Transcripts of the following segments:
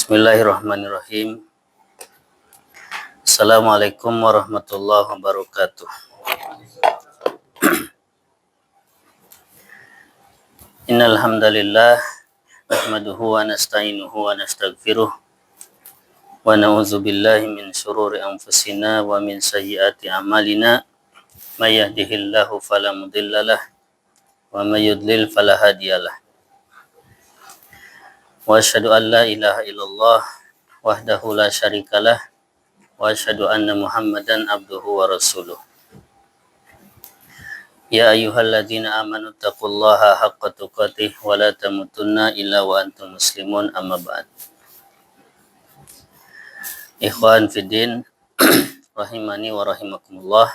Bismillahirrahmanirrahim. Assalamualaikum warahmatullahi wabarakatuh. Innal hamdalillah nahmaduhu wa nasta'inuhu wa nastaghfiruh wa na'udzu billahi min shururi anfusina wa min sayyiati a'malina may yahdihillahu fala mudhillalah wa may yudlil fala hadiyalah. Wa asyhadu an la ilaha illallah wahdahu la syarikalah wa asyhadu anna Muhammadan abduhu wa rasuluh. Ya ayyuhalladzina amanu taqullaha haqqa tuqatih wa la tamutunna illa wa antum muslimun, amma ba'd. Ikhwan fiddin rahimani wa rahimakumullah.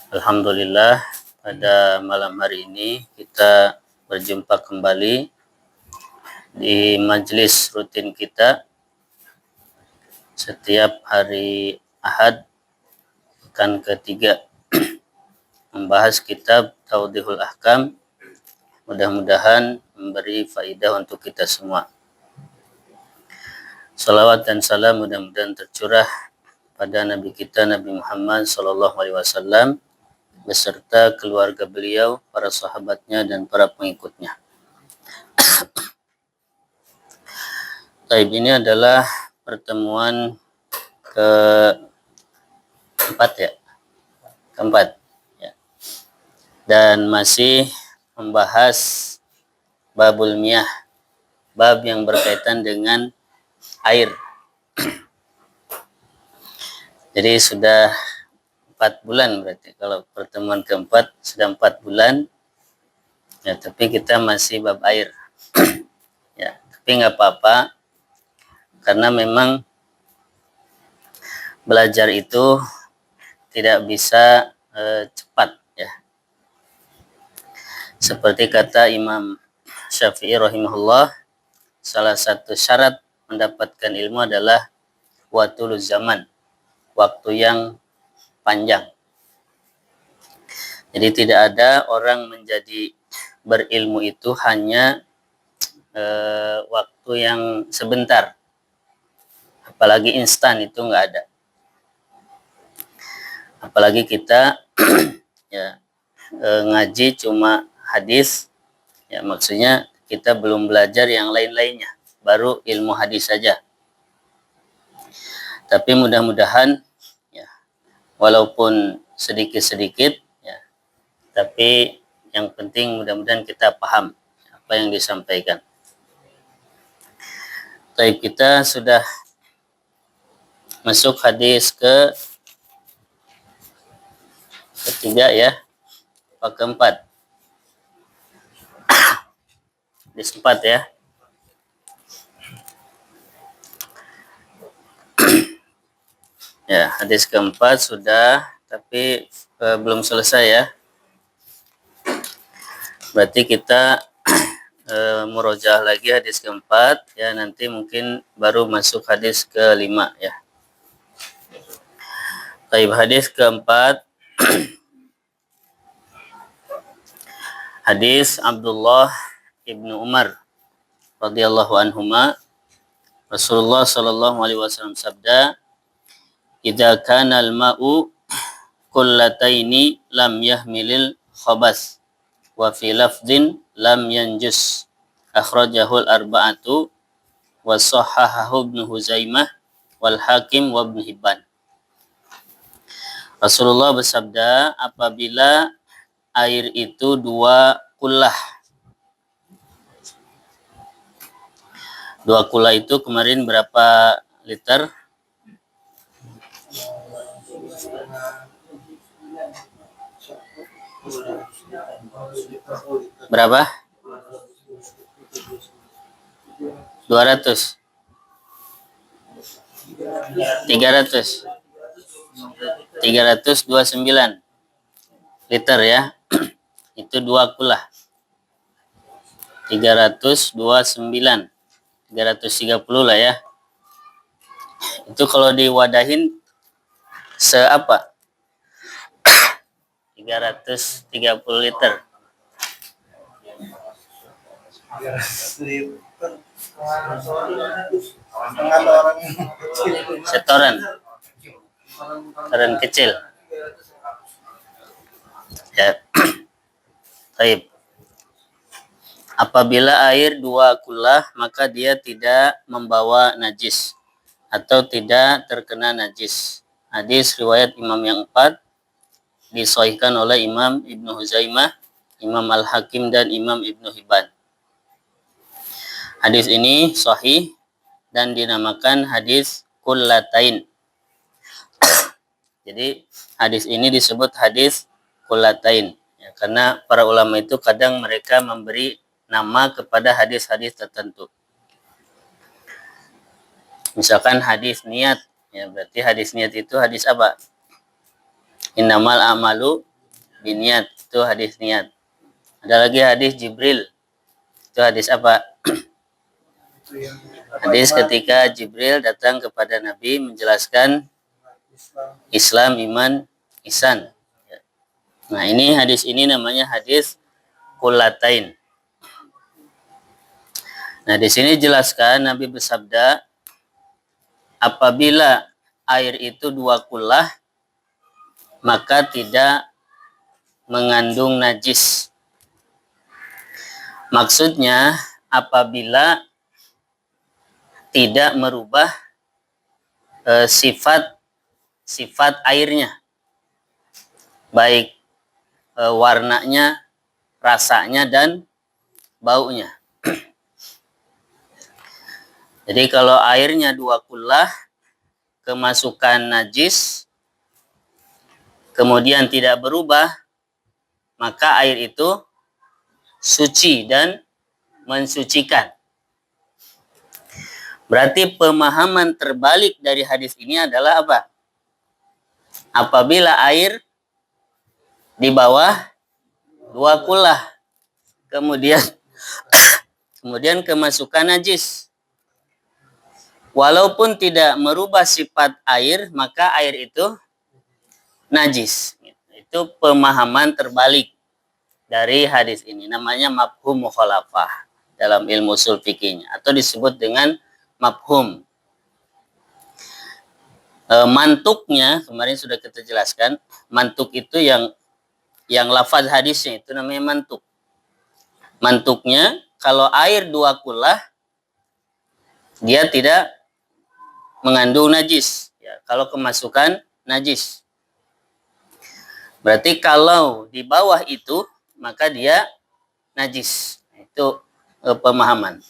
Alhamdulillah, pada malam hari ini kita berjumpa kembali di majelis rutin kita setiap hari Ahad pekan ketiga, membahas kitab Tawdihul Ahkam. Mudah-mudahan memberi faidah untuk kita semua. Salawat dan salam mudah-mudahan tercurah pada Nabi kita Nabi Muhammad SAW beserta keluarga beliau, para sahabatnya dan para pengikutnya. Taib, ini adalah pertemuan keempat ya, dan masih membahas babul miyah, bab yang berkaitan dengan air. Jadi sudah 4 bulan berarti, kalau pertemuan keempat sudah 4 bulan ya, tapi kita masih bab air. Ya, tapi nggak apa-apa, karena memang belajar itu tidak bisa cepat ya. Seperti kata Imam Syafi'i rahimahullah, salah satu syarat mendapatkan ilmu adalah watuluz zaman, waktu yang panjang. Jadi tidak ada orang menjadi berilmu itu hanya waktu yang sebentar, apalagi instan, itu nggak ada. Apalagi kita ya ngaji cuma hadis ya, maksudnya kita belum belajar yang lain-lainnya, baru ilmu hadis saja. Tapi mudah-mudahan ya, walaupun sedikit-sedikit ya, tapi yang penting mudah-mudahan kita paham apa yang disampaikan. Baik, kita sudah masuk hadis ketiga ya, keempat. Hadis 4 ya. Ya, hadis keempat sudah, tapi belum selesai ya. Berarti kita murojaah lagi hadis keempat ya, nanti mungkin baru masuk hadis kelima ya. Baik, hadis keempat. Hadis Abdullah ibnu Umar radhiyallahu anhuma, Rasulullah sallallahu alaihi wasallam sabda, "Idza kana al-ma'u kullataini lam yahmilil khabas wa fi lafdhin lam yanjus." Akhrajahul arba'atu wa sahhahahu Ibnu Huzaimah wal Hakim wa Ibnu Hibban. Rasulullah bersabda, apabila air itu 2 kullah. 2 kullah itu kemarin berapa liter? Berapa? 200. 300. 329 liter ya. Itu 2 kullah. 329. 330 lah ya. Itu kalau diwadahin seapa? 330 liter. 300 liter. Setoran. Setoran kecil. Ya. Baik. Apabila air 2 kullah, maka dia tidak membawa najis atau tidak terkena najis. Hadis riwayat Imam yang 4 disahihkan oleh Imam Ibnu Huzaimah, Imam Al-Hakim dan Imam Ibnu Hibban. Hadis ini sahih dan dinamakan hadis kullatain. Jadi hadis ini disebut hadis kullatain ya, karena para ulama itu kadang mereka memberi nama kepada hadis-hadis tertentu. Misalkan hadis niat, ya berarti hadis niat itu hadis apa? Innamal a'malu biniat, itu hadis niat. Ada lagi hadis Jibril, itu hadis apa? Hadis ketika Jibril datang kepada Nabi menjelaskan Islam, iman, ihsan. Nah ini hadis ini namanya hadis kullatain. Nah, di sini jelaskan Nabi bersabda, apabila air itu 2 kullah, maka tidak mengandung najis. Maksudnya, apabila tidak merubah sifat airnya, baik warnanya, rasanya, dan baunya. Jadi kalau airnya 2 kullah, kemasukan najis, kemudian tidak berubah, maka air itu suci dan mensucikan. Berarti pemahaman terbalik dari hadis ini adalah apa? Apabila air di bawah 2 kullah, kemudian kemasukan najis, walaupun tidak merubah sifat air, maka air itu najis. Itu pemahaman terbalik dari hadis ini. Namanya mafhum mukhalafah dalam ilmu ushul fikihnya, atau disebut dengan mafhum. Mantuknya kemarin sudah kita jelaskan. Mantuk itu yang lafaz hadisnya itu namanya mantuk. Mantuknya kalau air 2 kullah, dia tidak mengandung najis, ya, kalau kemasukan najis. Berarti kalau di bawah itu, maka dia najis. Itu pemahaman.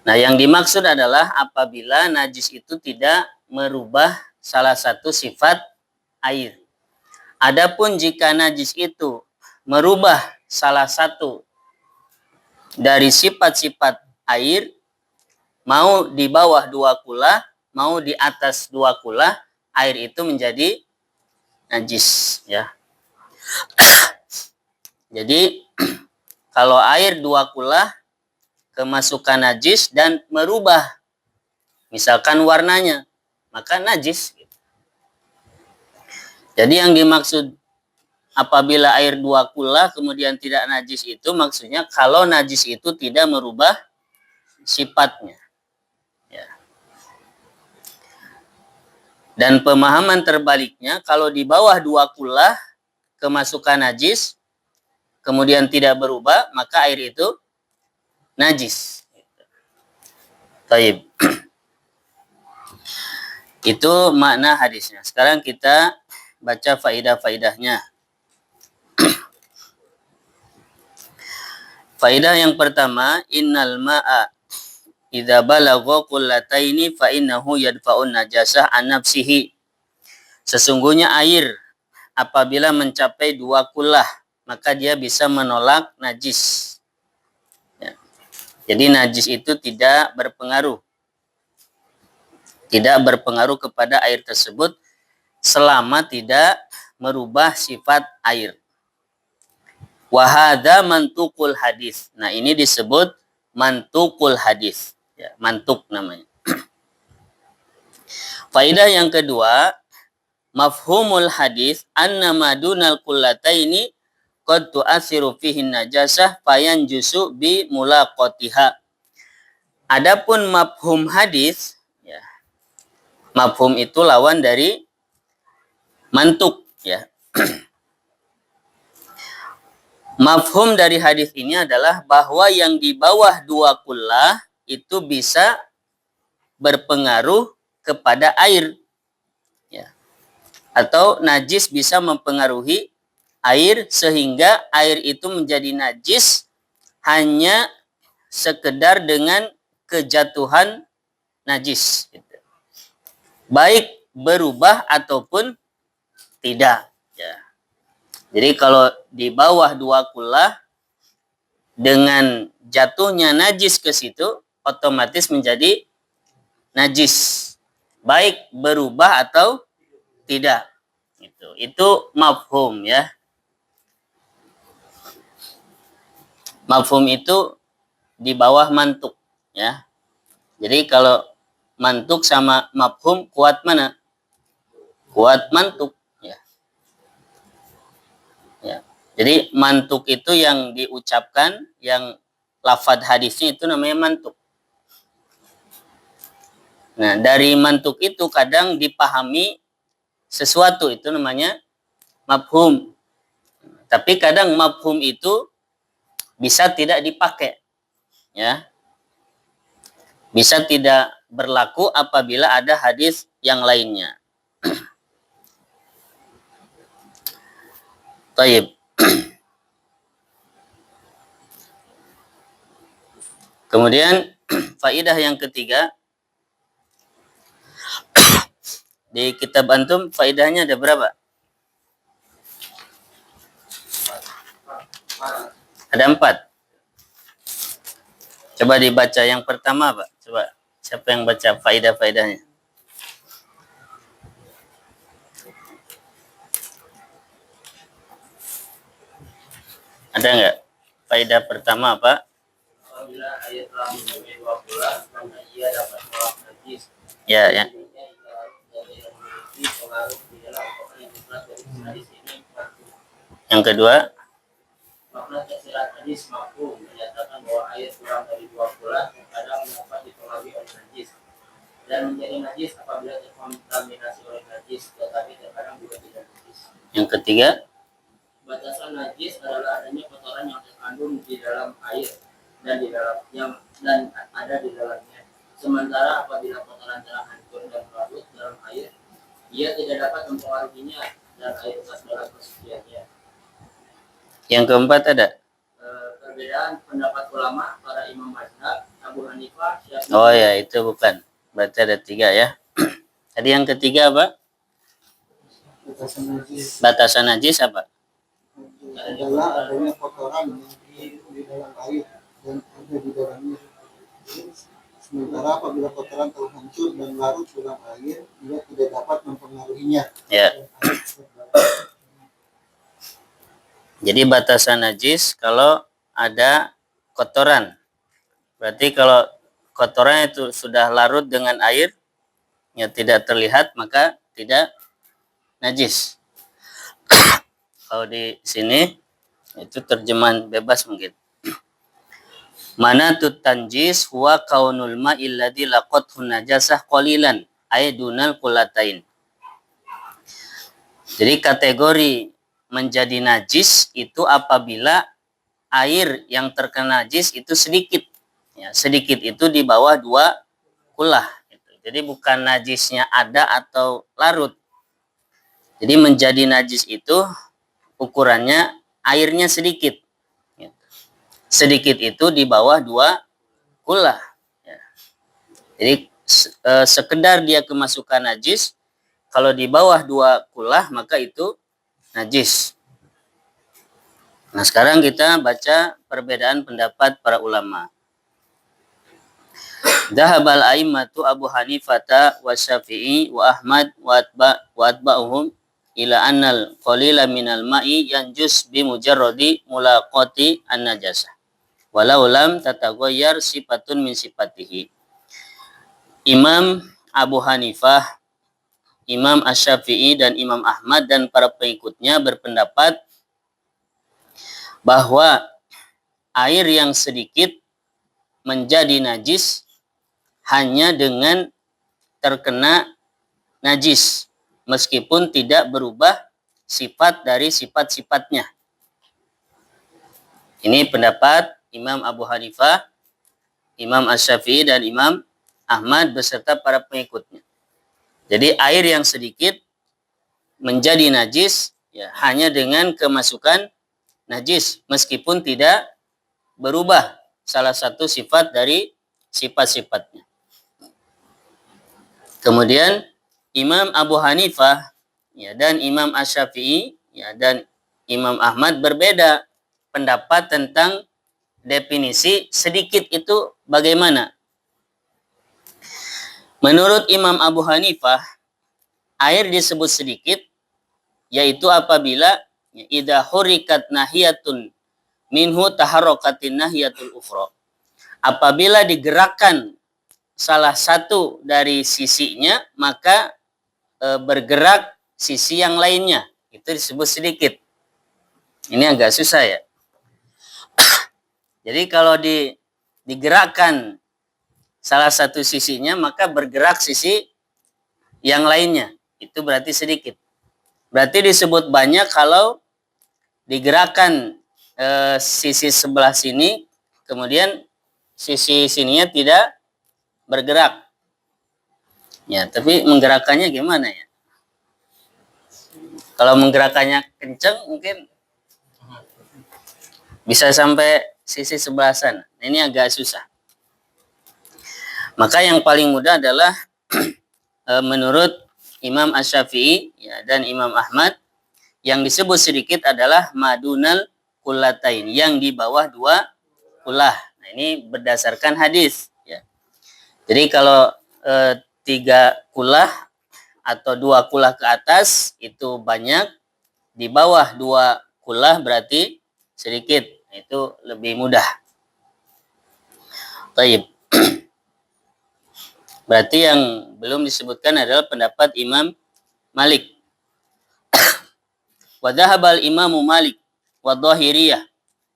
Nah, yang dimaksud adalah apabila najis itu tidak merubah salah satu sifat air. Adapun jika najis itu merubah salah satu dari sifat-sifat air, mau di bawah 2 kullah, mau di atas 2 kullah, air itu menjadi najis, ya. Jadi kalau air 2 kullah kemasukan najis dan merubah misalkan warnanya, maka najis. Jadi yang dimaksud apabila air 2 kullah kemudian tidak najis itu maksudnya kalau najis itu tidak merubah sifatnya. Dan pemahaman terbaliknya, kalau di bawah 2 kullah kemasukan najis, kemudian tidak berubah, maka air itu najis. Taib. Itu makna hadisnya. Sekarang kita baca faidah-faidahnya. Faidah yang pertama, innal ma'a idza balagha qullataini fa innahu yadfa'un najasah an nafsihi. Sesungguhnya air apabila mencapai 2 kullah, maka dia bisa menolak najis. Ya. Jadi najis itu tidak berpengaruh. Tidak berpengaruh kepada air tersebut selama tidak merubah sifat air. Wa hadza mantuqul hadis. Nah, ini disebut mantuqul hadis. Ya, mantuk namanya. Faidah yang kedua, mafhumul hadis anna madunal kullataini qad tu'athiru fihi najasah fayanjusu bi mulaqatiha. Adapun mafhum hadis, ya. Mafhum itu lawan dari mantuk, ya. Mafhum dari hadis ini adalah bahwa yang di bawah 2 kullah itu bisa berpengaruh kepada air, ya. Atau najis bisa mempengaruhi air sehingga air itu menjadi najis hanya sekedar dengan kejatuhan najis, gitu. Baik berubah ataupun tidak, ya. Jadi kalau di bawah 2 kullah dengan jatuhnya najis ke situ otomatis menjadi najis, baik berubah atau tidak. Itu mafhum, ya. Mafhum itu di bawah mantuk, ya. Jadi kalau mantuk sama mafhum kuat mana? Kuat mantuk, ya. Ya. Jadi mantuk itu yang diucapkan, yang lafadz hadisnya itu namanya mantuk. Nah, dari mantuk itu kadang dipahami sesuatu, itu namanya mafhum. Tapi kadang mafhum itu bisa tidak dipakai, ya. Bisa tidak berlaku apabila ada hadis yang lainnya. Taib. Kemudian faidah yang ketiga di kitab antum, faidahnya ada berapa? Ada 4. Coba dibaca yang pertama, Pak. Coba siapa yang baca faidah-faidahnya? Ada nggak? Faidah pertama, Pak? Apabila ayat telah mencapai 2 bulan, maka ia dapat menolak najis. Ya, ya. Yang kedua, makna tersirat hadis mafhum menyatakan bahwa ayat kurang dari 2 bulan kadang dapat dipengaruhi oleh najis dan menjadi najis apabila terkontaminasi oleh najis, tetapi terkadang juga tidak najis. Yang ketiga, batasan najis adalah adanya kotoran yang terkandung di dalam air dan di dalamnya dan ada di dalamnya. Sementara apabila kotoran telah hancur dan larut dalam air, ia tidak dapat mempengaruhinya dan air bekas dalam kesuciannya. Yang keempat ada perbedaan pendapat ulama para imam mazhab Abu Hanifah, Syafi'i. Oh ya, itu bukan. Berarti ada 3, ya. Tadi yang ketiga apa? Batasan najis. Batasan najis apa? Adalah adanya kotoran di dalam air dan ada di dalamnya. Sementara apabila kotoran telah hancur dan larut dalam air, ia tidak dapat mempengaruhinya. Ya. Jadi batasan najis kalau ada kotoran. Berarti kalau kotoran itu sudah larut dengan air, yang tidak terlihat, maka tidak najis. Kalau di sini itu terjemahan bebas mungkin. Mana tu tanjis huwa kaunul ma'il ladzi laqathu najasah qalilan ay dunal qulatain. Jadi kategori menjadi najis itu apabila air yang terkena najis itu sedikit. Ya, sedikit itu di bawah 2 kullah. Jadi bukan najisnya ada atau larut. Jadi menjadi najis itu ukurannya airnya sedikit. Sedikit itu di bawah 2 kullah. Ya. Jadi sekedar dia kemasukan najis, kalau di bawah 2 kullah maka itu najis. Nah, sekarang kita baca perbedaan pendapat para ulama. Dhahabal a'immatu Abu Hanifata wa Syafi'i wa Ahmad wa atba'uhum ila annal qalila minal ma'i yanjus bi mujarradi mulaqati an-najasah walau lam tataghayyar sifatun min sifatihi. Imam Abu Hanifah, Imam Asy-Syafi'i dan Imam Ahmad dan para pengikutnya berpendapat bahwa air yang sedikit menjadi najis hanya dengan terkena najis, meskipun tidak berubah sifat dari sifat-sifatnya. Ini pendapat Imam Abu Hanifah, Imam Asy-Syafi'i, dan Imam Ahmad beserta para pengikutnya. Jadi air yang sedikit menjadi najis ya, hanya dengan kemasukan najis, meskipun tidak berubah salah satu sifat dari sifat-sifatnya. Kemudian Imam Abu Hanifah ya, dan Imam Asy-Syafi'i ya, dan Imam Ahmad berbeda pendapat tentang definisi sedikit itu bagaimana. Menurut Imam Abu Hanifah, air disebut sedikit yaitu apabila idza hurikat nahiyatun minhu taharrakatin nahiyatul ukhra. Apabila digerakkan salah satu dari sisinya, maka bergerak sisi yang lainnya. Itu disebut sedikit. Ini agak susah ya. Jadi kalau digerakkan salah satu sisinya, maka bergerak sisi yang lainnya. Itu berarti sedikit. Berarti disebut banyak kalau digerakkan sisi sebelah sini, kemudian sisi sininya tidak bergerak. Ya, tapi menggerakkannya gimana ya? Kalau menggerakkannya kencang, mungkin bisa sampai sisi sebelah sana. Ini agak susah. Maka yang paling mudah adalah menurut Imam Asy-Syafi'i ya, dan Imam Ahmad, yang disebut sedikit adalah madunal kullatain, yang di bawah 2 kullah. Nah, ini berdasarkan hadis ya. Jadi kalau 3 kullah atau 2 kullah ke atas itu banyak, di bawah 2 kullah berarti sedikit. Itu lebih mudah. Baik. Berarti yang belum disebutkan adalah pendapat Imam Malik. Wa dhahabal Imamu Malik wa Dhahiriyah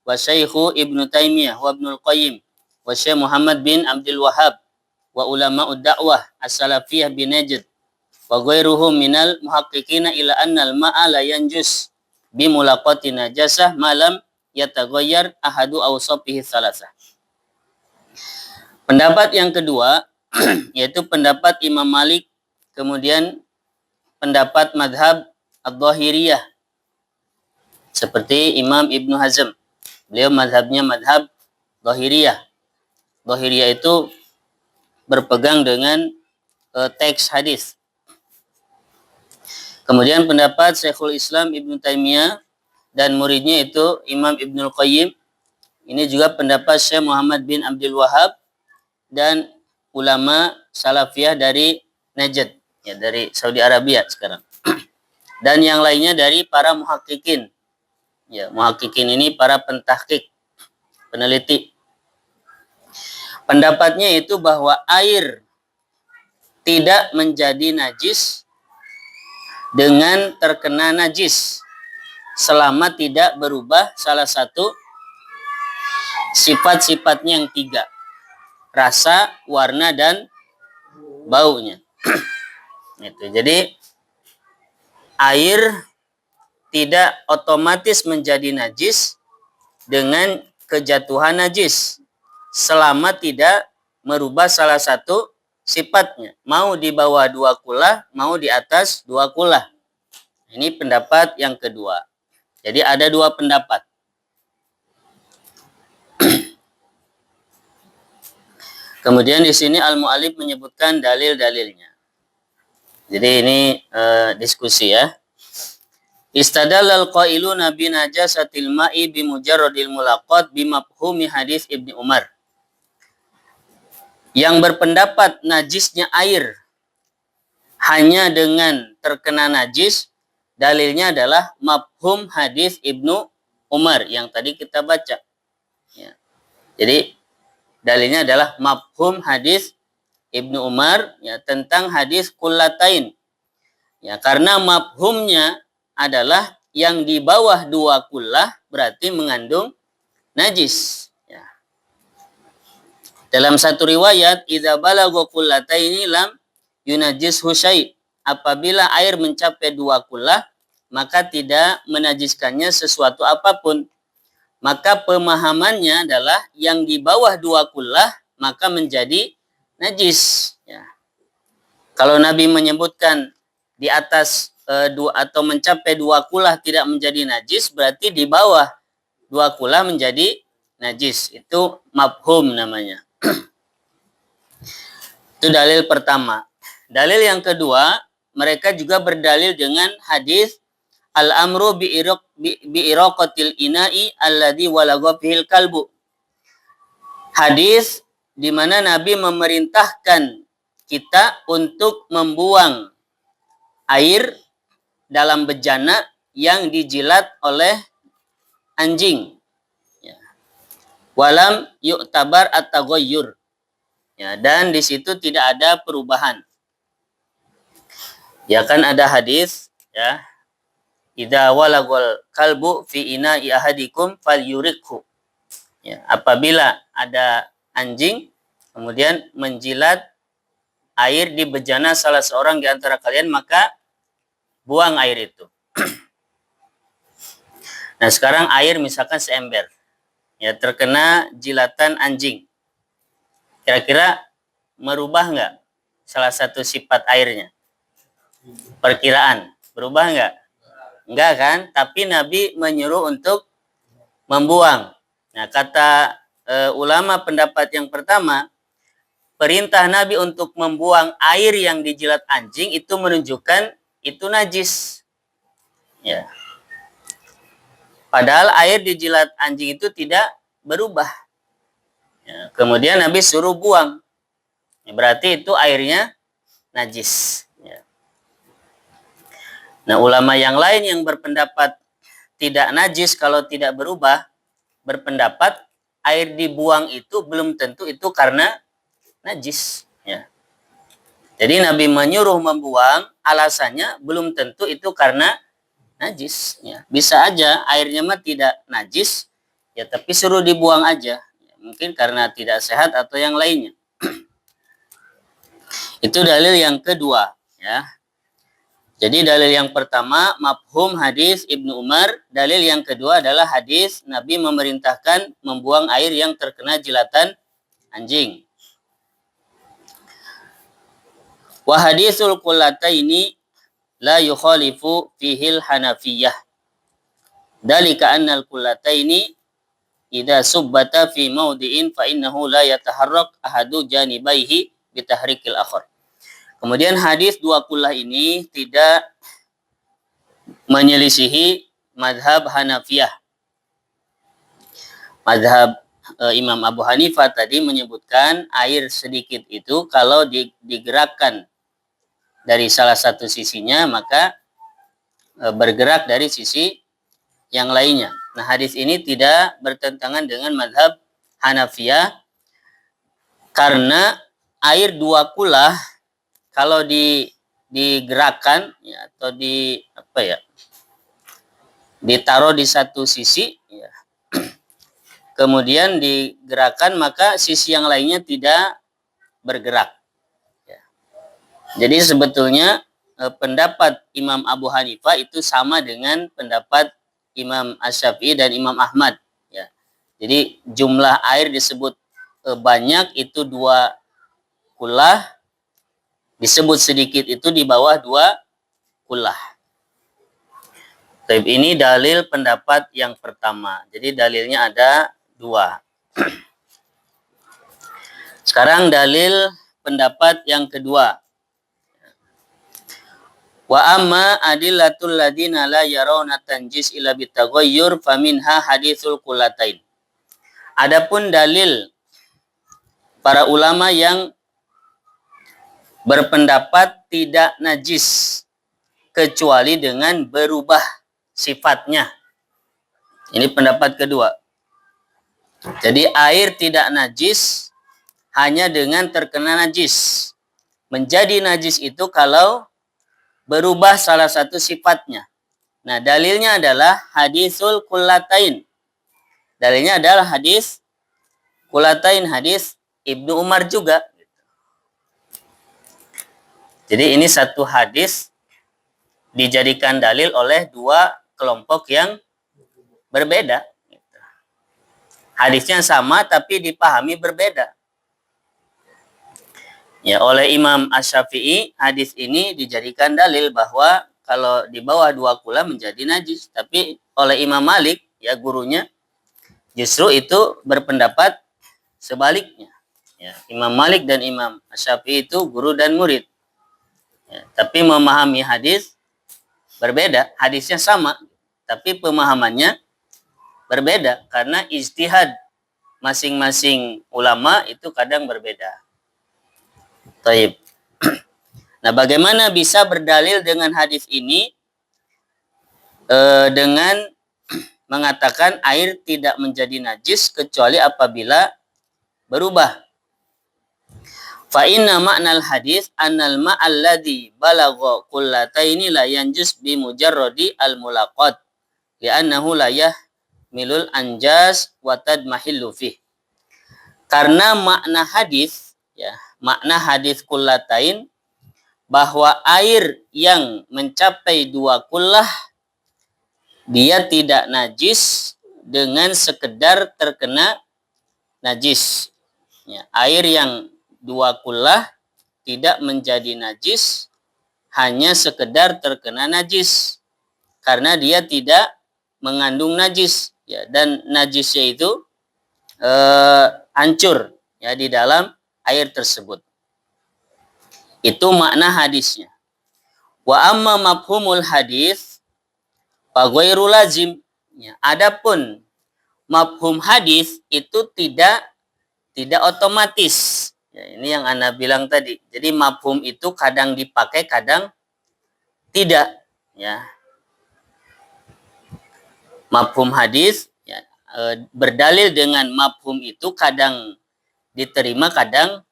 wa Syekhu Ibnu Taimiyah wa Ibnul Qayyim wa Syekh Muhammad bin Abdul Wahhab wa ulama'ud da'wah as-salafiyah bin Najd wa ghairuhum minal muhaqqiqina ila annal ma'a la yanjus bi mulaqati najasah malam yataghayyar ahadu awsafihi salasah. Pendapat yang kedua yaitu pendapat Imam Malik, kemudian pendapat madhab Ad-Dhahiriyah seperti Imam Ibnu Hazm. Beliau madhabnya madhab Dhahiriyah. Dhahiriyah itu berpegang dengan teks hadis. Kemudian pendapat Syekhul Islam Ibnu Taimiyah dan muridnya itu Imam Ibnul Qayyim. Ini juga pendapat Syekh Muhammad bin Abdul Wahhab dan ulama salafiyah dari Najd, ya, dari Saudi Arabia sekarang. Dan yang lainnya dari para muhaqqiqin. Ya, muhaqqiqin ini para pentahqiq, peneliti. Pendapatnya itu bahwa air tidak menjadi najis dengan terkena najis selama tidak berubah salah satu sifat-sifatnya yang 3. Rasa, warna, dan baunya. Itu. Jadi air tidak otomatis menjadi najis dengan kejatuhan najis selama tidak merubah salah satu sifatnya. Mau di bawah 2 kullah, mau di atas 2 kullah. Ini pendapat yang kedua. Jadi ada 2 pendapat. Kemudian di sini al-mu'allif menyebutkan dalil-dalilnya. Jadi ini diskusi ya. Istadallal qailuna bi najasatil ma'i bi mujarradil mulaqat bi mafhumi hadis Ibnu Umar. Yang berpendapat najisnya air hanya dengan terkena najis, dalilnya adalah mafhum hadis Ibnu Umar yang tadi kita baca. Ya. Jadi dalilnya adalah mafhum hadis Ibnu Umar ya, tentang hadis kullatain. Ya, karena mafhumnya adalah yang di bawah 2 kullah berarti mengandung najis. Ya. Dalam satu riwayat, idza balagha qullataini lam yunajjishu syai'. Apabila air mencapai 2 kullah, maka tidak menajiskannya sesuatu apapun. Maka pemahamannya adalah yang di bawah 2 kullah maka menjadi najis. Ya. Kalau Nabi menyebutkan di atas atau mencapai 2 kullah tidak menjadi najis, berarti di bawah 2 kullah menjadi najis. Itu mafhum namanya. Itu dalil pertama. Dalil yang kedua, mereka juga berdalil dengan hadis al-amru bi'iraqatil ina'i alladhi walagha fihil kalbu. Hadis di mana Nabi memerintahkan kita untuk membuang air dalam bejana yang dijilat oleh anjing. Ya. Walam yu'tabar at-taghayyur. Ya, dan di situ tidak ada perubahan. Ya kan ada hadis ya. Idza walagol kalbu fi ina'i ahadikum falyurikhu. Ya, apabila ada anjing kemudian menjilat air di bejana salah seorang di antara kalian, maka buang air itu. Nah, sekarang air misalkan seember. Ya, terkena jilatan anjing. Kira-kira merubah nggak salah satu sifat airnya? Perkiraan. Berubah nggak? Enggak kan? Tapi Nabi menyuruh untuk membuang. Nah, kata ulama pendapat yang pertama, perintah Nabi untuk membuang air yang dijilat anjing itu menunjukkan itu najis. Ya. Padahal air dijilat anjing itu tidak berubah. Ya. Kemudian Nabi suruh buang. Ya, berarti itu airnya najis. Ya. Nah, ulama yang lain yang berpendapat tidak najis kalau tidak berubah, berpendapat air dibuang itu belum tentu itu karena najis. Ya. Jadi Nabi menyuruh membuang, alasannya belum tentu itu karena najis. Ya. Bisa aja airnya mah tidak najis, ya tapi suruh dibuang aja. Ya, mungkin karena tidak sehat atau yang lainnya. Itu dalil yang kedua. Ya. Jadi dalil yang pertama mafhum hadis Ibnu Umar, dalil yang kedua adalah hadis Nabi memerintahkan membuang air yang terkena jilatan anjing. Wa hadisul qullataini la yukhalifu fihil Hanafiyah. Dalika annal qullataini idza subbata fi mawdi'in fa innahu la yataharrak ahadu janibaihi bitahrikil akhar. Kemudian hadis 2 kullah ini tidak menyelisihi mazhab Hanafiyah. Mazhab Imam Abu Hanifah tadi menyebutkan air sedikit itu kalau digerakkan dari salah satu sisinya maka bergerak dari sisi yang lainnya. Nah, hadis ini tidak bertentangan dengan mazhab Hanafiyah karena air 2 kullah kalau digerakkan ya, atau ditaruh di satu sisi ya, kemudian digerakkan maka sisi yang lainnya tidak bergerak ya. Jadi sebetulnya pendapat Imam Abu Hanifah itu sama dengan pendapat Imam Asy-Syafi'i dan Imam Ahmad ya. Jadi jumlah air disebut banyak itu 2 kullah, disebut sedikit itu di bawah 2 kullah. Tapi ini dalil pendapat yang pertama. Jadi dalilnya ada 2. Sekarang dalil pendapat yang kedua. Wa amma adillatul ladina la yarawna tanjis illa bitaghayyur faminha haditsul qullatain. Adapun dalil para ulama yang berpendapat tidak najis kecuali dengan berubah sifatnya. Ini pendapat kedua. Jadi air tidak najis hanya dengan terkena najis. Menjadi najis itu kalau berubah salah satu sifatnya. Nah, dalilnya adalah hadisul kullatain. Dalilnya adalah hadis kullatain, hadis Ibnu Umar juga. Jadi ini satu hadis dijadikan dalil oleh dua kelompok yang berbeda. Hadisnya sama tapi dipahami berbeda. Ya, oleh Imam Asy-Syafi'i hadis ini dijadikan dalil bahwa kalau di bawah 2 kula menjadi najis. Tapi oleh Imam Malik, ya gurunya, justru itu berpendapat sebaliknya. Ya, Imam Malik dan Imam Asy-Syafi'i itu guru dan murid. Ya, tapi memahami hadis berbeda. Hadisnya sama, tapi pemahamannya berbeda karena ijtihad masing-masing ulama itu kadang berbeda. Taib. Nah, bagaimana bisa berdalil dengan hadis ini dengan mengatakan air tidak menjadi najis kecuali apabila berubah? Fa inna ma'nal hadis annal ma'al ladzi balagha qullataini la yanjus bi mujarradi al mulaqat li'annahu la yahmilul anjas wa tadmahillu fih. Karena makna hadis, ya, makna hadis kullatain bahwa air yang mencapai 2 kullah dia tidak najis dengan sekedar terkena najis. Ya, air yang 2 kullah tidak menjadi najis hanya sekedar terkena najis karena dia tidak mengandung najis, ya, dan najisnya itu hancur, ya, di dalam air tersebut. Itu makna hadisnya. Wa amma mafhumul hadis fa ghairu lazim. Ya, adapun mafhum hadis itu tidak otomatis. Ya, ini yang Anda bilang tadi. Jadi mafhum itu kadang dipakai, kadang tidak. Ya. Mafhum hadis, ya, berdalil dengan mafhum itu kadang diterima, kadang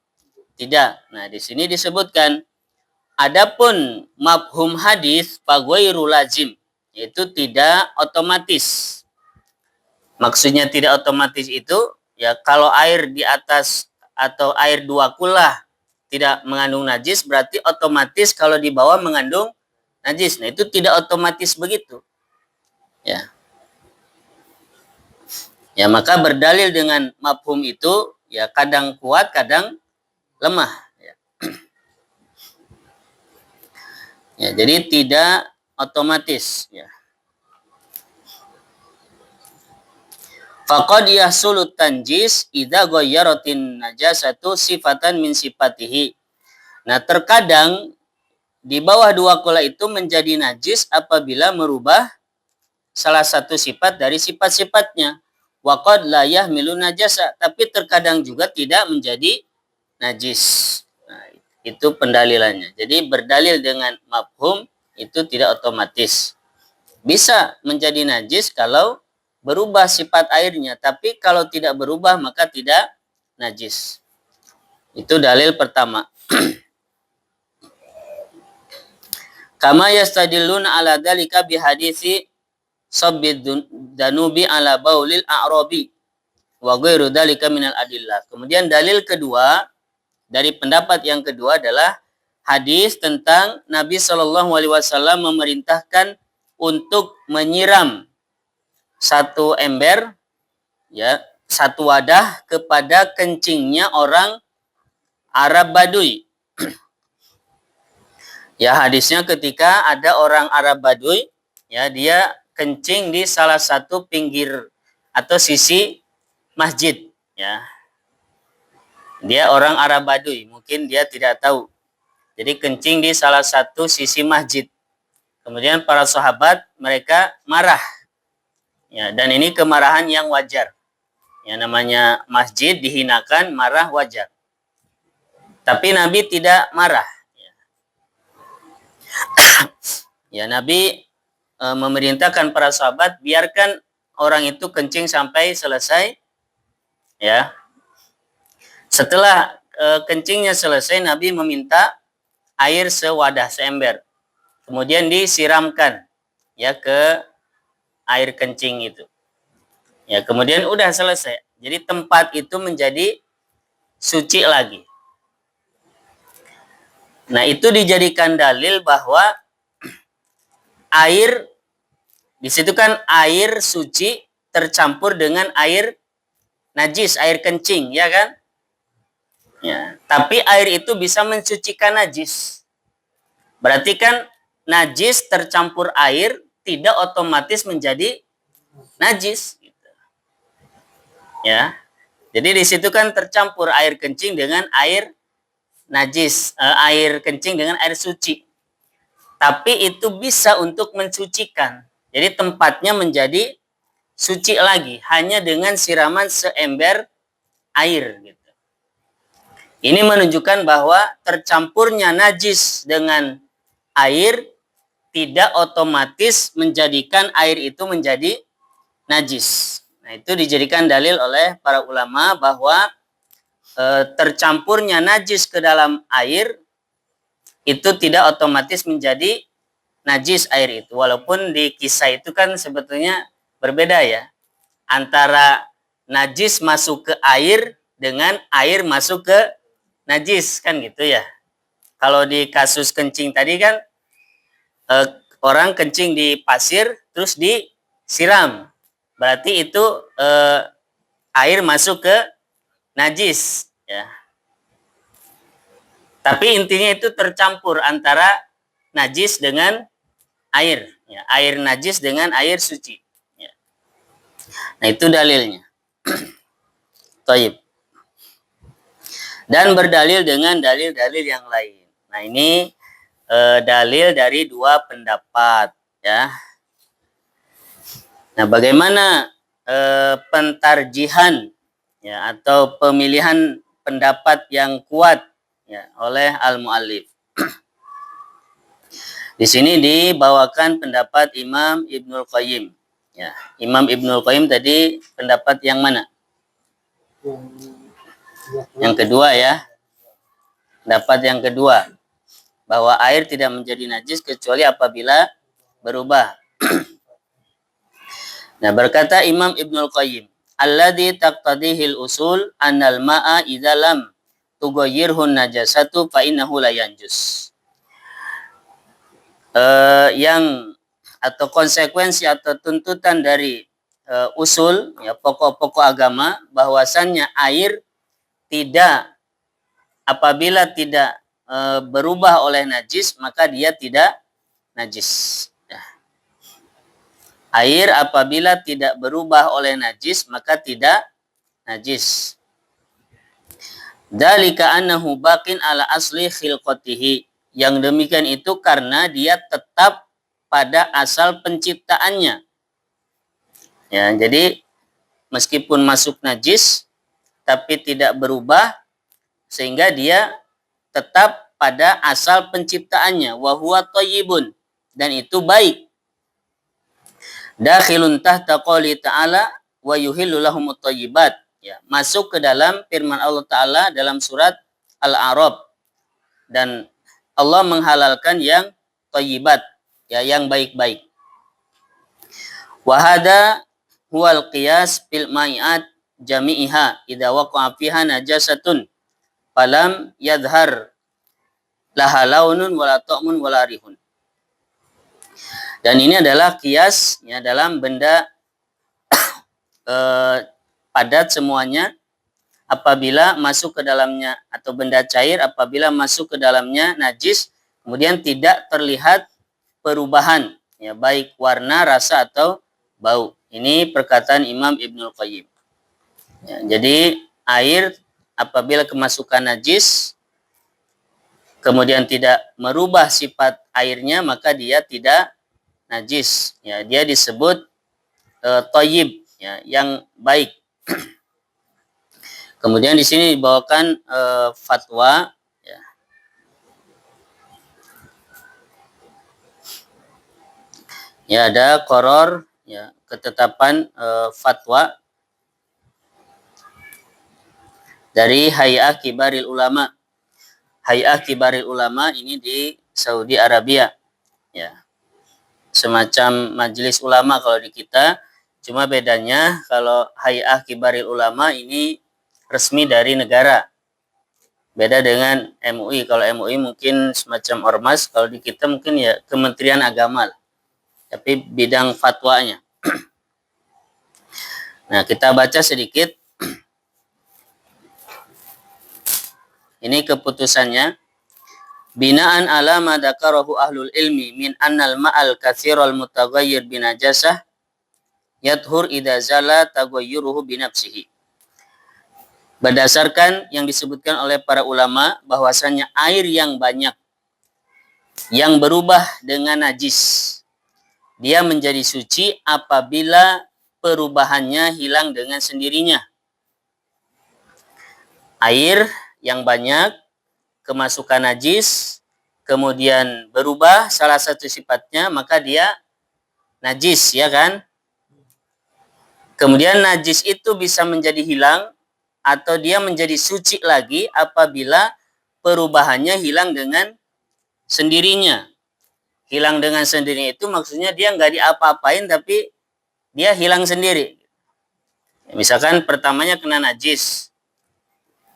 tidak. Nah, di sini disebutkan adapun mafhum hadis fa ghairu lazim, itu tidak otomatis. Maksudnya tidak otomatis itu, ya, kalau air di atas atau air 2 kullah tidak mengandung najis, berarti otomatis kalau di bawah mengandung najis. Nah, itu tidak otomatis begitu. Ya. Ya, maka berdalil dengan mafhum itu, ya, kadang kuat, kadang lemah. Ya. Ya, jadi tidak otomatis. Ya. Faqad yahsulu tanjis idza ghayyaratin najasatu sifatan min sifatihi. Nah, terkadang di bawah 2 kullah itu menjadi najis apabila merubah salah satu sifat dari sifat-sifatnya. Wa qad la yahmilu najasa, tapi terkadang juga tidak menjadi najis. Nah, itu pendalilannya. Jadi berdalil dengan mafhum itu tidak otomatis. Bisa menjadi najis kalau berubah sifat airnya, tapi kalau tidak berubah maka tidak najis. Itu dalil pertama. Kama yastadilluna ala dzalika bi hadisi sabbid danubi ala baulil a'rabi wa ghairu dzalika minal adillah. Kemudian dalil kedua dari pendapat yang kedua adalah hadis tentang Nabi Shallallahu alaihi wasallam memerintahkan untuk menyiram satu ember, ya, satu wadah kepada kencingnya orang Arab Baduy. Ya, hadisnya ketika ada orang Arab Baduy, ya, dia kencing di salah satu pinggir atau sisi masjid, ya. Dia orang Arab Baduy, mungkin dia tidak tahu. Jadi kencing di salah satu sisi masjid. Kemudian para sahabat mereka marah. Ya, dan ini kemarahan yang wajar. Ya, namanya masjid dihinakan, marah wajar. Tapi Nabi tidak marah. Ya, Nabi memerintahkan para sahabat biarkan orang itu kencing sampai selesai. Ya. Setelah kencingnya selesai, Nabi meminta air sewadah, seember. Kemudian disiramkan ya ke air kencing itu. Ya, kemudian udah selesai. Jadi tempat itu menjadi suci lagi. Nah, itu dijadikan dalil bahwa air di situ kan air suci tercampur dengan air najis, air kencing, ya kan? Ya, tapi air itu bisa mensucikan najis. Berarti kan najis tercampur air tidak otomatis menjadi najis. Ya, jadi di situ kan tercampur air kencing dengan air najis, air kencing dengan air suci. Tapi itu bisa untuk mensucikan. Jadi tempatnya menjadi suci lagi hanya dengan siraman seember air gitu. Ini menunjukkan bahwa tercampurnya najis dengan air tidak otomatis menjadikan air itu menjadi najis. Nah, itu dijadikan dalil oleh para ulama bahwa tercampurnya najis ke dalam air itu tidak otomatis menjadi najis air itu. Walaupun di kisah itu kan sebetulnya berbeda ya. Antara najis masuk ke air dengan air masuk ke najis kan gitu ya. Kalau di kasus kencing tadi kan orang kencing di pasir terus disiram. Berarti itu air masuk ke najis ya. Tapi intinya itu tercampur antara najis dengan air ya. Air najis dengan air suci ya. Nah, itu dalilnya. Taib. Dan berdalil dengan dalil-dalil yang lain. Nah, ini dalil dari dua pendapat ya. Nah, bagaimana pentarjihan ya atau pemilihan pendapat yang kuat ya oleh al-muallif. Di sini dibawakan pendapat Imam Ibnul Qayyim. Ya, Imam Ibnul Qayyim tadi pendapat yang mana? Yang kedua ya. Pendapat yang kedua bahwa air tidak menjadi najis kecuali apabila berubah. Nah, berkata Imam Ibnul Qayyim, alladzi taqtadihil usul annal ma'a idza lam tughayyirhun najasatu fa innahu la yanjus. Yang atau konsekuensi atau tuntutan dari usul ya pokok-pokok agama bahwasannya air tidak apabila tidak berubah oleh najis maka dia tidak najis. Air apabila tidak berubah oleh najis maka tidak najis. Dzalika annahu baqin ala asli khilqatihi. Yang demikian itu karena dia tetap pada asal penciptaannya. Ya, jadi meskipun masuk najis tapi tidak berubah sehingga dia tetap pada asal penciptaannya wa huwa thayyibun dan itu baik. Dakhilun tahta qouli ta'ala wa yuhillu lahumut thayyibat. Ya, masuk ke dalam firman Allah Ta'ala dalam surat Al-A'raf. Dan Allah menghalalkan yang thayyibat, ya, yang baik-baik. Wa hada huwal qiyas bil mai'at jami'iha idza waqa'a fiha najasatun falam yadhhar laha launun wala ta'mun wala rihun. Dan ini adalah kias ya dalam benda padat semuanya apabila masuk ke dalamnya atau benda cair apabila masuk ke dalamnya najis kemudian tidak terlihat perubahan ya baik warna, rasa atau bau. Ini perkataan Imam Ibnul Qayyim. Ya, jadi air apabila kemasukan najis kemudian tidak merubah sifat airnya maka dia tidak najis ya, dia disebut thayyib ya, yang baik. Kemudian di sini dibawakan fatwa ya. Ya, ada qoror ya, ketetapan fatwa dari Hay'ah Kibaril Ulama. Hay'ah Kibaril Ulama ini di Saudi Arabia ya. semacam majelis ulama kalau di kita. Cuma bedanya kalau Hay'ah Kibaril Ulama ini resmi dari negara. Beda dengan MUI. Kalau MUI mungkin semacam ormas, kalau di kita mungkin ya Kementerian Agama. Tapi bidang fatwanya. Nah, kita baca sedikit. Ini keputusannya. Binaan ala ma dzakarahu ahlul ilmi min annal ma'al katsiral mutaghayyir binajasah yadhur idza zala taghayyuruhu binafsihi. Berdasarkan yang disebutkan oleh para ulama bahwasanya air yang banyak yang berubah dengan najis dia menjadi suci apabila perubahannya hilang dengan sendirinya. Air yang banyak kemasukan najis, kemudian berubah salah satu sifatnya, maka dia najis, ya kan? Kemudian najis itu bisa menjadi hilang atau dia menjadi suci lagi apabila perubahannya hilang dengan sendirinya. Hilang dengan sendirinya itu maksudnya dia nggak diapa-apain tapi dia hilang sendiri. Misalkan pertamanya kena najis,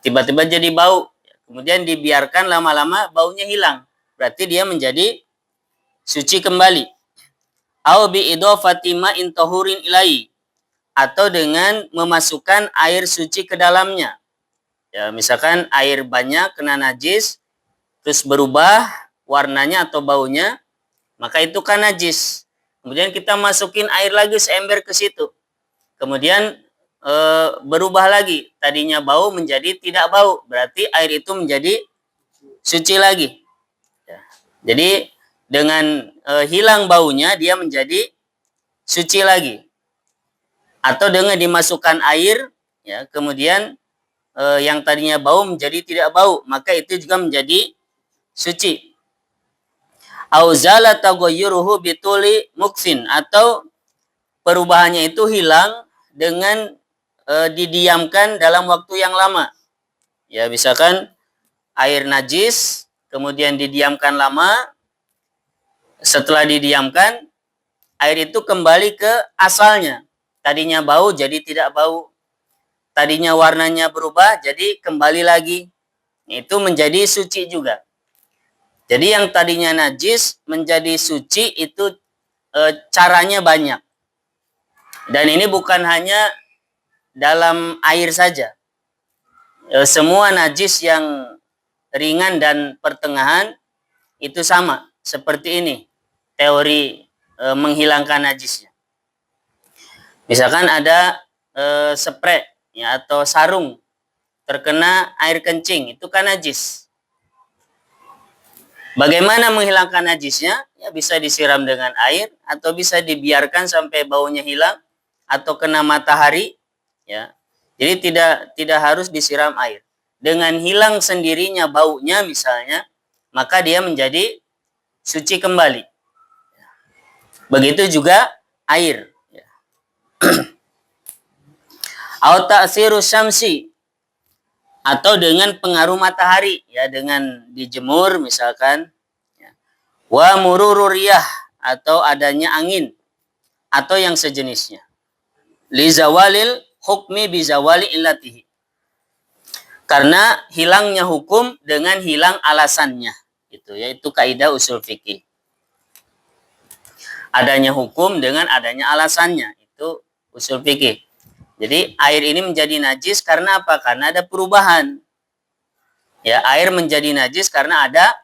tiba-tiba jadi bau. Kemudian dibiarkan lama-lama baunya hilang. Berarti dia menjadi suci kembali. Au bi idhofati ma'in tahurin ilai. Atau dengan memasukkan air suci ke dalamnya. Ya, misalkan air banyak kena najis, terus berubah warnanya atau baunya, maka itu kan najis. Kemudian kita masukin air lagi seember ke situ. Kemudian berubah lagi, tadinya bau menjadi tidak bau, berarti air itu menjadi suci lagi. Ya. Jadi dengan hilang baunya dia menjadi suci lagi. Atau dengan dimasukkan air, ya, kemudian yang tadinya bau menjadi tidak bau, maka itu juga menjadi suci. Auzala taghayyuruhu bituli muksin, atau perubahannya itu hilang dengan didiamkan dalam waktu yang lama. Ya, misalkan air najis, kemudian didiamkan lama, setelah didiamkan, air itu kembali ke asalnya. Tadinya bau, jadi tidak bau. Tadinya warnanya berubah, jadi kembali lagi. Itu menjadi suci juga. Jadi yang tadinya najis menjadi suci itu caranya banyak. Dan ini bukan hanya dalam air saja. Semua najis yang ringan dan pertengahan itu sama. Seperti ini teori menghilangkan najisnya. Misalkan ada spray ya, atau sarung terkena air kencing, itu kan najis. Bagaimana menghilangkan najisnya? Ya, bisa disiram dengan air atau bisa dibiarkan sampai baunya hilang atau kena matahari. Ya, jadi tidak harus disiram air. Dengan hilang sendirinya baunya misalnya, maka dia menjadi suci kembali. Begitu juga air. Au ta'siru syamsi, atau dengan pengaruh matahari, ya, dengan dijemur misalkan. Wa mururu riyah, atau adanya angin atau yang sejenisnya. Li zawalil hukmi bi zawali illatihi. Karena hilangnya hukum dengan hilang alasannya. Itu yaitu kaidah usul fikih. Adanya hukum dengan adanya alasannya, itu usul fikih. Jadi air ini menjadi najis karena apa? Karena ada perubahan. Ya, air menjadi najis karena ada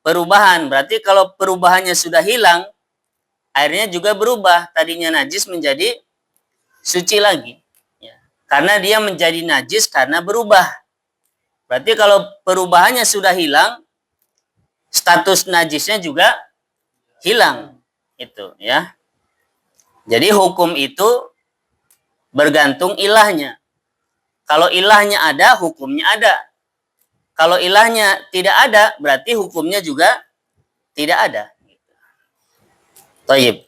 perubahan. Berarti kalau perubahannya sudah hilang, airnya juga berubah. Tadinya najis menjadi suci lagi. Ya. Karena dia menjadi najis karena berubah. Berarti kalau perubahannya sudah hilang, status najisnya juga hilang. Itu, ya. Jadi hukum itu bergantung ilahnya. Kalau ilahnya ada, hukumnya ada. Kalau ilahnya tidak ada, berarti hukumnya juga tidak ada. Thayyib.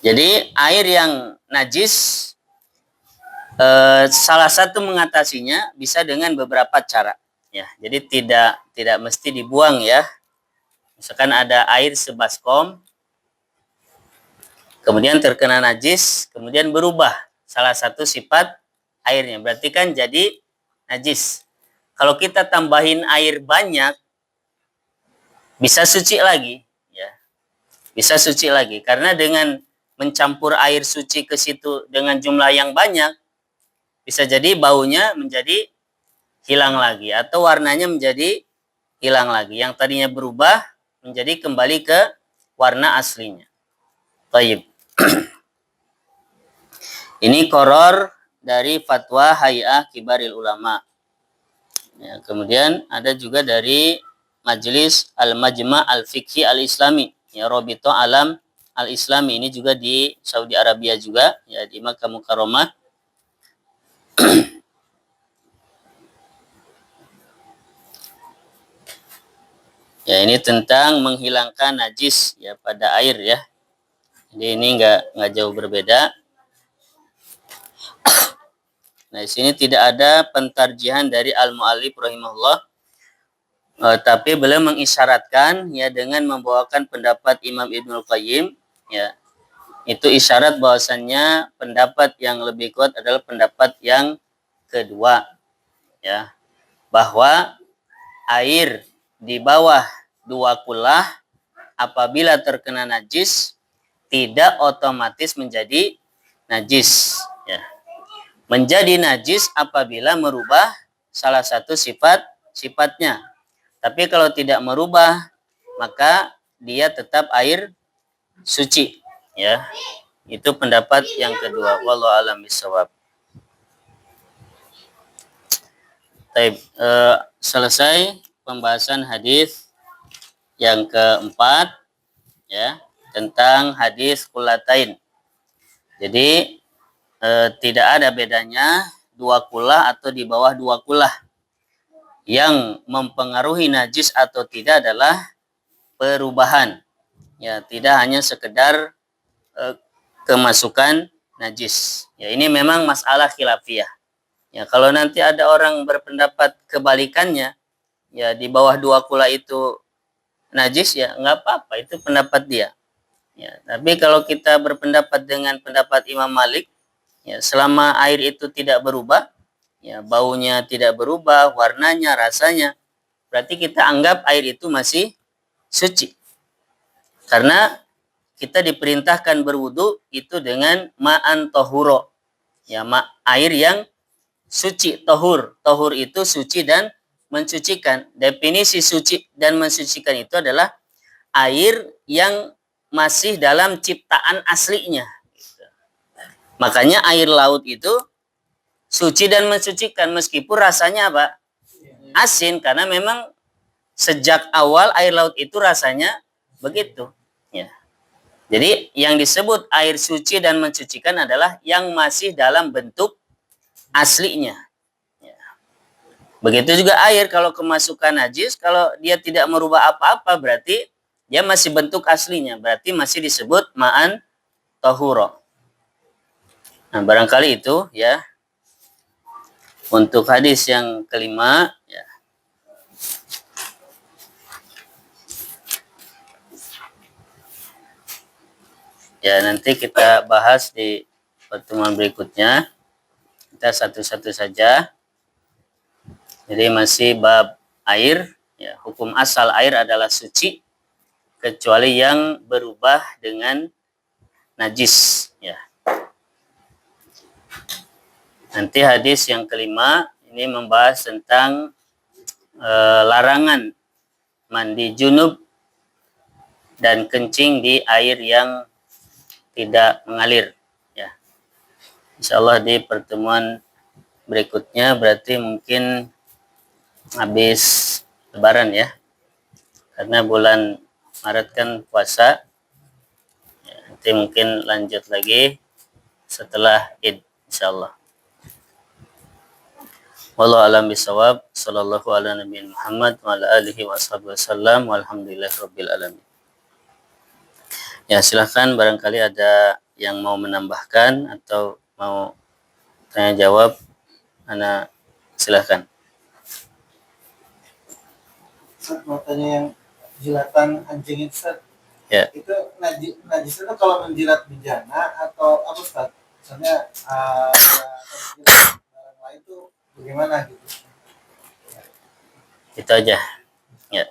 Jadi air yang najis Salah satu mengatasinya bisa dengan beberapa cara. Ya, jadi tidak mesti dibuang ya. Misalkan ada air sebaskom, kemudian terkena najis, kemudian berubah salah satu sifat airnya, berarti kan jadi najis. Kalau kita tambahin air banyak, bisa suci lagi, ya, bisa suci lagi. Karena dengan mencampur air suci ke situ dengan jumlah yang banyak, bisa jadi baunya menjadi hilang lagi atau warnanya menjadi hilang lagi. Yang tadinya berubah menjadi kembali ke warna aslinya. Baik. Ini koror dari fatwa Hay'ah Kibaril Ulama. Ya, kemudian ada juga dari Majelis Al-Majma' Al-Fiqhi Al-Islami. Ya, Robito Alam Al-Islami. Ini juga di Saudi Arabia juga. Ya, di Makkah Mukarramah. Ya, ini tentang menghilangkan najis ya pada air ya. Jadi ini nggak jauh berbeda. Nah, di sini tidak ada pentarjihan dari Al-Mu'allif rahimahullah. Tapi beliau mengisyaratkan ya dengan membawakan pendapat Imam Ibnul Qayyim ya. Itu isyarat bahwasannya pendapat yang lebih kuat adalah pendapat yang kedua ya. Bahwa air di bawah 2 kullah apabila terkena najis tidak otomatis menjadi najis ya. Menjadi najis apabila merubah salah satu sifatnya. Tapi kalau tidak merubah, maka dia tetap air suci. Ya, itu pendapat yang kedua. Wallahu a'lam bishawab. Selesai pembahasan hadis yang keempat, ya, tentang hadis kulatain. Jadi tidak ada bedanya 2 kullah atau di bawah 2 kullah. Yang mempengaruhi najis atau tidak adalah perubahan. Ya, tidak hanya sekedar kemasukan najis. Ya, ini memang masalah khilafiyah. Ya, kalau nanti ada orang berpendapat kebalikannya, ya di bawah 2 kullah itu najis, ya nggak apa-apa, itu pendapat dia. Ya, tapi kalau kita berpendapat dengan pendapat Imam Malik, ya selama air itu tidak berubah, ya baunya tidak berubah, warnanya, rasanya, berarti kita anggap air itu masih suci. Karena kita diperintahkan berwudu itu dengan ma'an tohuro, ya air yang suci, tohur. Tohur itu suci dan mensucikan. Definisi suci dan mensucikan itu adalah air yang masih dalam ciptaan aslinya. Makanya air laut itu suci dan mensucikan meskipun rasanya apa? Asin, karena memang sejak awal air laut itu rasanya begitu. Ya. Jadi yang disebut air suci dan mensucikan adalah yang masih dalam bentuk aslinya. Ya. Begitu juga air kalau kemasukan najis, kalau dia tidak merubah apa-apa berarti dia masih bentuk aslinya, berarti masih disebut ma'an tahuro. Nah, barangkali itu ya. Untuk hadis yang kelima, ya. Ya, nanti kita bahas di pertemuan berikutnya. Kita satu-satu saja. Jadi masih bab air, ya, hukum asal air adalah suci kecuali yang berubah dengan najis, ya. Nanti hadis yang kelima ini membahas tentang larangan mandi junub dan kencing di air yang tidak mengalir. Ya. Insyaallah di pertemuan berikutnya berarti mungkin habis Lebaran ya. Karena bulan Maret kan puasa. Ya, nanti mungkin lanjut lagi setelah Id insyaallah. Wallahu a'lam bishawab. Sallallahu ala nabiyina Muhammad wa ala alihi washabihi wasallam. Walhamdulillahirabbil alamin. Ya, silahkan barangkali ada yang mau menambahkan atau mau tanya jawab, Ana silahkan. Mau tanya yang jilatan anjing itu, Ustaz. Ya. Itu najis itu kalau menjilat bejana atau apa, Ustaz? Misalnya barang lain itu bagaimana gitu? Itu aja. Ya.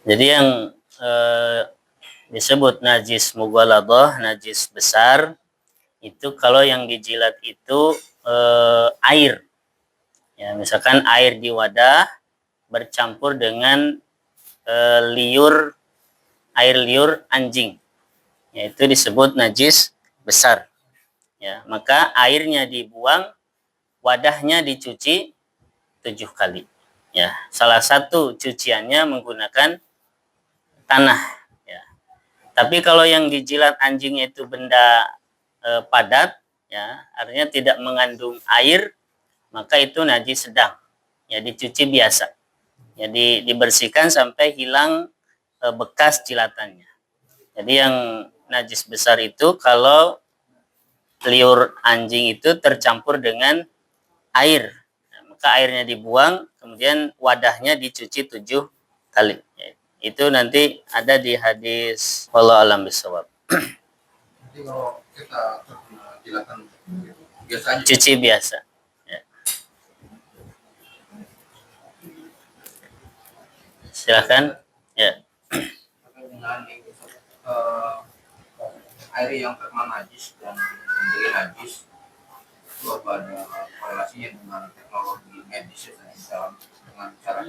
Jadi yang disebut najis mughaladah, najis besar, itu kalau yang dijilat itu air. Ya, misalkan air di wadah bercampur dengan air liur anjing. Ya, itu disebut najis besar. Ya, maka airnya dibuang, wadahnya dicuci 7 kali. Ya, salah satu cuciannya menggunakan tanah. Ya. Tapi kalau yang dijilat anjing itu benda padat, ya, artinya tidak mengandung air, maka itu najis sedang. Ya, dicuci biasa. Jadi dibersihkan sampai hilang bekas jilatannya. Jadi yang najis besar itu kalau liur anjing itu tercampur dengan air. Nah, maka airnya dibuang, kemudian wadahnya dicuci 7 kali. Itu nanti ada di hadis wallahu alam bisawab. Jadi kalau kita terkena jilatan biasanya cuci biasa. Ya. Silakan. Ya. dengan air yang terkena najis dan menjadi najis itu apa ada korelasinya dengan teknologi medis dalam dengan cara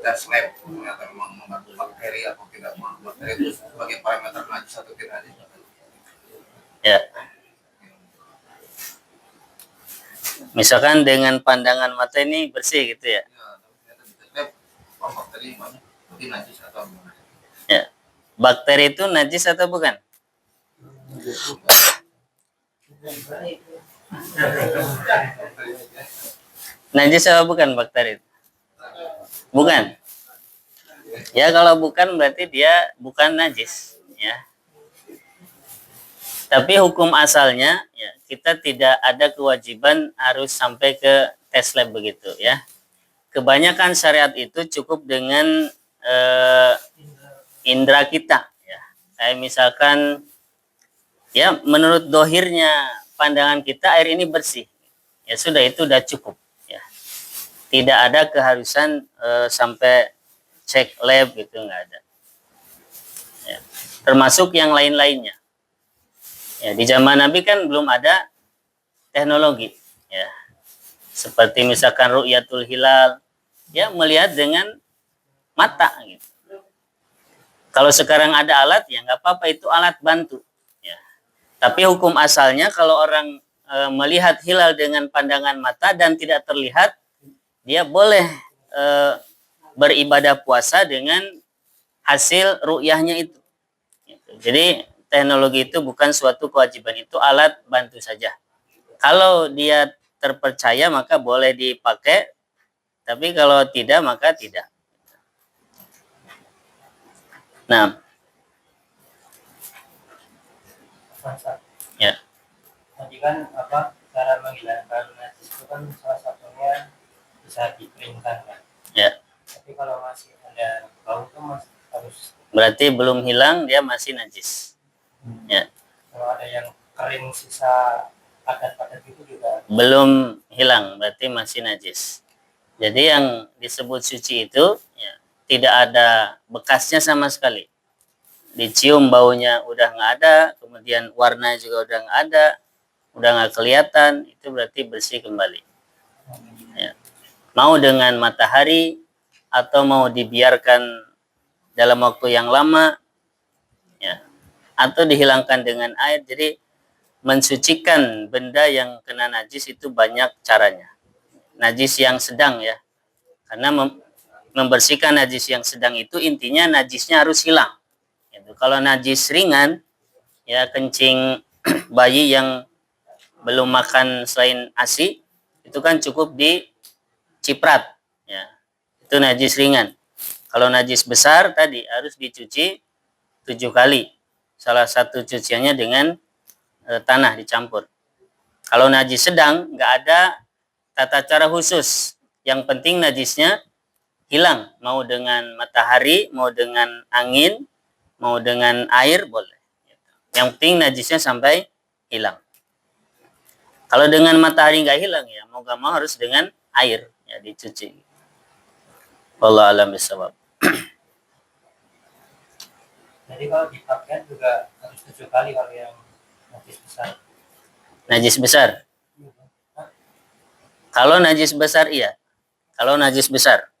tes lab ternyata memang mengandung bakteri atau tidak mengandung bakteri itu sebagai parameter najis atau tidak najis? Ya. Misalkan dengan pandangan mata ini bersih gitu ya. Bakteri itu najis atau bukan? Ya. Bakteri itu najis atau bukan? Najis atau bukan bakteri? Bukan. Ya kalau bukan berarti dia bukan najis, ya. Tapi hukum asalnya ya kita tidak ada kewajiban harus sampai ke tes lab begitu ya. Kebanyakan syariat itu cukup dengan indera kita ya. Kayak misalkan ya menurut dohirnya pandangan kita air ini bersih. Ya sudah itu udah cukup ya. Tidak ada keharusan sampai cek lab gitu, nggak ada. Ya. Termasuk yang lain-lainnya. Ya, di zaman Nabi kan belum ada teknologi, ya. Seperti misalkan ru'yatul hilal, ya melihat dengan mata gitu. Kalau sekarang ada alat, ya nggak apa-apa, itu alat bantu. Ya. Tapi hukum asalnya kalau orang melihat hilal dengan pandangan mata dan tidak terlihat, dia boleh beribadah puasa dengan hasil ru'yahnya itu. Jadi teknologi itu bukan suatu kewajiban, itu alat bantu saja. Kalau dia terpercaya maka boleh dipakai, tapi kalau tidak maka tidak. Nah, ya. Tadi kan apa cara menghilangkan najis itu kan salah satunya bisa dikeringkan kan. Ya. Tapi kalau masih ada bau itu masih harus. Berarti belum hilang, dia masih najis. Ya. Kalau ada yang kering sisa padat-padat itu juga belum hilang, berarti masih najis. Jadi yang disebut suci itu ya, tidak ada bekasnya sama sekali. Dicium baunya udah nggak ada, kemudian warna juga udah nggak ada, udah nggak kelihatan, itu berarti bersih kembali. Ya. Mau dengan matahari atau mau dibiarkan dalam waktu yang lama, ya, atau dihilangkan dengan air. Jadi mensucikan benda yang kena najis itu banyak caranya. Najis yang sedang ya, karena membersihkan najis yang sedang itu intinya najisnya harus hilang. Gitu. Kalau najis ringan, ya kencing bayi yang belum makan selain ASI, itu kan cukup diciprat. Ya. Itu najis ringan. Kalau najis besar tadi harus dicuci 7 kali. Salah satu cuciannya dengan tanah dicampur. Kalau najis sedang, nggak ada tata cara khusus. Yang penting najisnya hilang. Mau dengan matahari, mau dengan angin, mau dengan air, boleh. Yang penting najisnya sampai hilang. Kalau dengan matahari nggak hilang, ya mau nggak mau harus dengan air, ya dicuci. Wallahu a'lam bishawab. Jadi kalau dipakaian juga harus 7 kali kalau yang najis besar. Najis besar. Kalau najis besar iya. Kalau najis besar.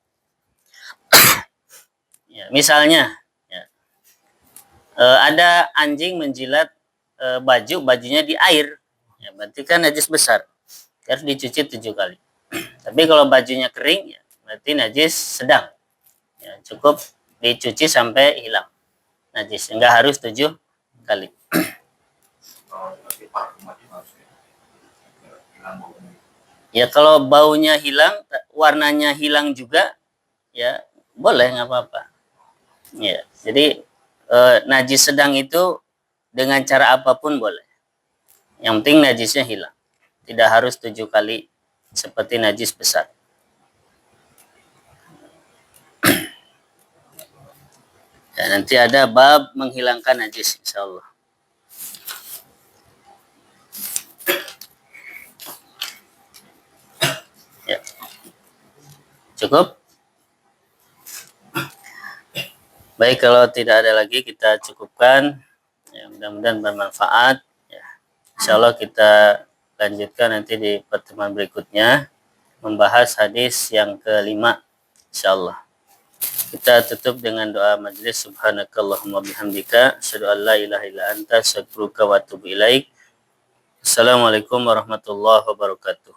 Ya, misalnya ya, ada anjing menjilat bajunya di air. Ya, berarti kan najis besar. Harus dicuci 7 kali. Tapi kalau bajunya kering, ya, berarti najis sedang. Ya, cukup dicuci sampai hilang najis. Enggak harus 7 kali. Kalau pakai parfum aja harus hilang baunya. Ya kalau baunya hilang, warnanya hilang juga, ya boleh, nggak apa-apa. Ya, jadi najis sedang itu dengan cara apapun boleh. Yang penting najisnya hilang. Tidak harus 7 kali seperti najis besar. Ya, nanti ada bab menghilangkan najis, insyaallah. Ya. Cukup? Baik, kalau tidak ada lagi kita cukupkan. Ya, mudah-mudahan bermanfaat. Ya. Insyaallah kita lanjutkan nanti di pertemuan berikutnya membahas hadis yang kelima, insyaallah. Kita tutup dengan doa majelis. Subhanakallahumma bihamdika asyhadu an la ilaha illa anta astaghfiruka wa atubu ilaik. Assalamualaikum warahmatullahi wabarakatuh.